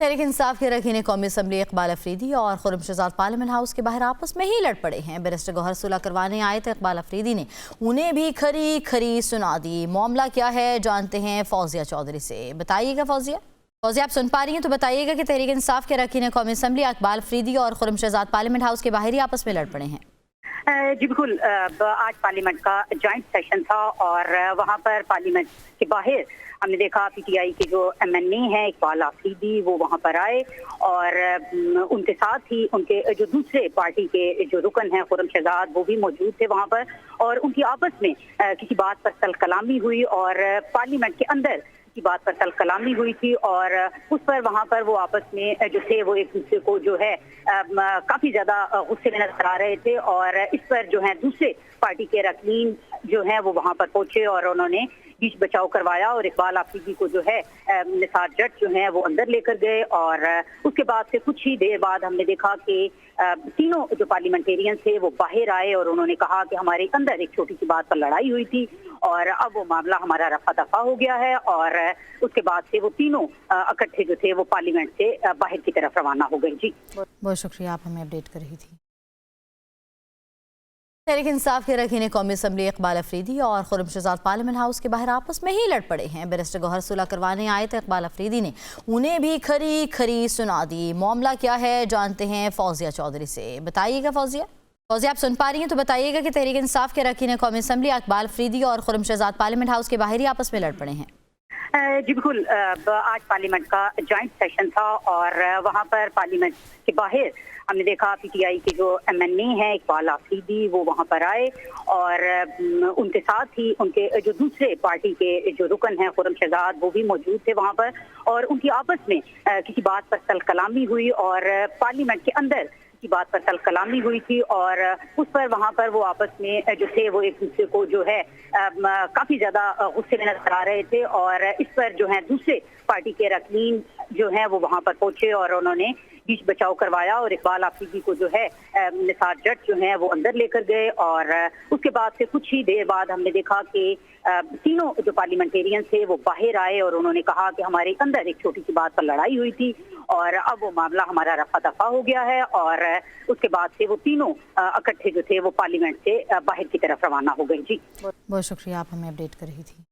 तहरीक इंसाफ के रकीन कौमी असम्बली इकबाल अफरीदी और खुर्रम शहजाद पार्लियामेंट हाउस के बाहर आपस में ही लड़ पड़े हैं। बैरिस्टर गौहर सुलह करवाने आए थे इकबाल अफरीदी ने उन्हें भी खरी खरी सुना दी। मामला क्या है जानते हैं फौजिया चौधरी से। बताइएगा फौजिया आप सुन पा रही हैं तो बताइएगा कि तहरीक इंसाफ के रकीन कौमी असम्बली इकबाल अफरीदी और खुर्रम शहजाद पार्लियामेंट हाउस के बाहर ही आपस में लड़ पड़े हैं। जी बिल्कुल, आज पार्लियामेंट का जॉइंट सेशन था और वहाँ पर पार्लियामेंट के बाहर हमने देखा पीटीआई के जो एमएनए हैं इकबाल अफरीदी वो वहाँ पर आए और उनके साथ ही उनके जो दूसरे पार्टी के जो रुकन हैं खुर्रम शहजाद वो भी मौजूद थे वहाँ पर और उनकी आपस में किसी बात पर तल कलामी हुई और पार्लियामेंट के अंदर की बात पर तल कलामी हुई थी और उस पर वहाँ पर वो आपस में जो थे वो एक दूसरे को जो है काफी ज्यादा गुस्से में नजर आ रहे थे और इस पर जो है दूसरे पार्टी के रकीन जो है वो वहाँ पर पहुंचे और उन्होंने बीच बचाव करवाया और इकबाल अफरीदी को जो है निसार जट जो है वो अंदर लेकर गए और उसके बाद से कुछ ही देर बाद हमने देखा कि तीनों जो पार्लियामेंटेरियन थे वो बाहर आए और उन्होंने कहा कि हमारे अंदर एक छोटी सी बात पर लड़ाई हुई थी और अब वो मामला हमारा रफा दफा हो गया है और उसके बाद से वो तीनों इकट्ठे जो थे वो पार्लियामेंट से बाहर की तरफ रवाना हो गए। जी बहुत शुक्रिया, आप हमें अपडेट कर रही थी। तहरीक इंसाफ के रकीन कौमी असम्बली इकबाल अफरीदी और खुर्रम शहजाद पार्लियामेंट हाउस के बाहर आपस में ही लड़ पड़े हैं। बैरिस्टर गौहर सुलह करवाने आए थे इकबाल अफरीदी ने उन्हें भी खरी खरी सुना दी। मामला क्या है जानते हैं फौजिया चौधरी से। बताइएगा फौजिया आप सुन पा रही हैं तो बताइएगा कि तहरीक इंसाफ के रकीन कौमी असम्बली इकबाल अफरीदी और खुर्रम शहजाद पार्लियामेंट हाउस के बाहर ही आपस में लड़ पड़े हैं। जी बिल्कुल, आज पार्लियामेंट का जॉइंट सेशन था और वहाँ पर पार्लियामेंट के बाहर हमने देखा पीटीआई के जो एमएनए हैं इकबाल अफरीदी वो वहाँ पर आए और उनके साथ ही उनके जो दूसरे पार्टी के जो रुकन हैं खुर्रम शहजाद वो भी मौजूद थे वहाँ पर और उनकी आपस में किसी बात पर तल कलामी हुई और पार्लियामेंट के अंदर की बात पर तल कलामी हुई थी और उस पर वहाँ पर वो आपस में जो थे वो एक दूसरे को जो है काफी ज्यादा गुस्से में नजर आ रहे थे और इस पर जो है दूसरे पार्टी के रकीन जो है वो वहाँ पर पहुंचे और उन्होंने बीच बचाव करवाया और इकबाल अफरीदी को जो है निसार जट जो है वो अंदर लेकर गए और उसके बाद से कुछ ही देर बाद हमने देखा कि तीनों जो पार्लियामेंटेरियन थे वो बाहर आए और उन्होंने कहा कि हमारे अंदर एक छोटी सी बात पर लड़ाई हुई थी और अब वो मामला हमारा रफा दफा हो गया है और उसके बाद से वो तीनों इकट्ठे जो थे वो पार्लियामेंट से बाहर की तरफ रवाना हो गए। जी बहुत शुक्रिया, आप हमें अपडेट कर रही थी।